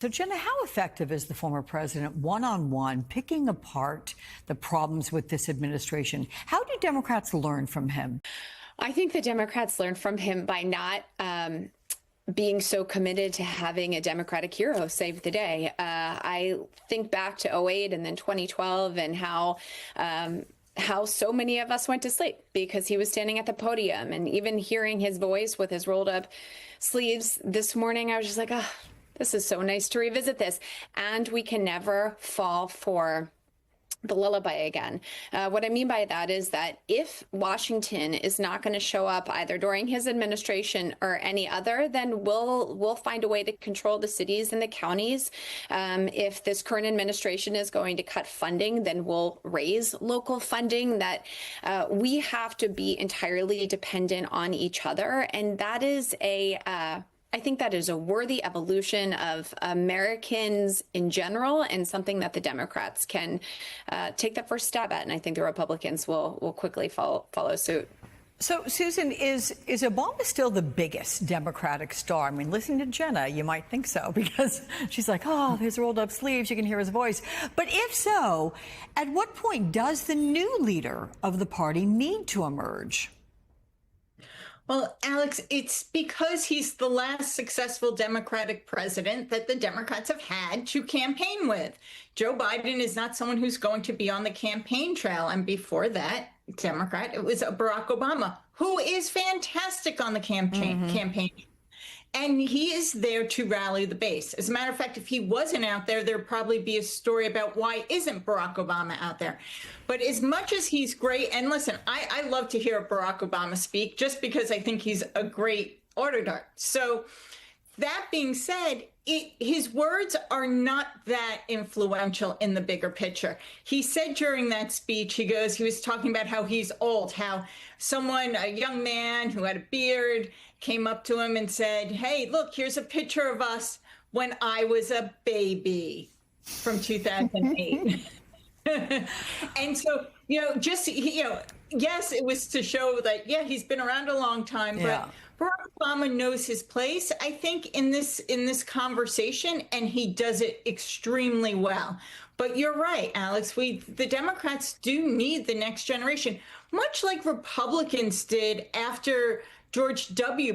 So, Jenna, how effective is the former president one-on-one picking apart the problems with this administration? How do Democrats learn from him? I think the Democrats learned from him by not being so committed to having a Democratic hero save the day. I think back to '08 and then 2012 and how so many of us went to sleep because he was standing at the podium, and even hearing his voice with his rolled up sleeves this morning, I was just like, oh, this is so nice to revisit this. And we can never fall for the lullaby again. What I mean by that is that if Washington is not going to show up either during his administration or any other, then we'll find a way to control the cities and the counties. If this current administration is going to cut funding, then we'll raise local funding. That we have to be entirely dependent on each other, and that is I think that is a worthy evolution of Americans in general, and something that the Democrats can take the first stab at. And I think the Republicans will quickly follow suit. So, Susan, is Obama still the biggest Democratic star? I mean, listening to Jenna, you might think so, because she's like, oh, his rolled up sleeves, you can hear his voice. But if so, at what point does the new leader of the party need to emerge? Well, Alex, it's because he's the last successful Democratic president that the Democrats have had to campaign with. Joe Biden is not someone who's going to be on the campaign trail. And before that, Democrat, it was Barack Obama, who is fantastic on the campaign. And he is there to rally the base. As a matter of fact, if he wasn't out there, there'd probably be a story about why isn't Barack Obama out there. But as much as he's great, and listen, I love to hear Barack Obama speak just because I think he's a great orator. So that being said, his words are not that influential in the bigger picture. He said during that speech, he was talking about how he's old, how a young man who had a beard, came up to him and said, hey, look, here's a picture of us when I was a baby from 2008. And so, yes, it was to show that, yeah, he's been around a long time, but Barack Obama knows his place, I think, in this conversation, and he does it extremely well. But you're right, Alex, the Democrats do need the next generation, much like Republicans did after George W.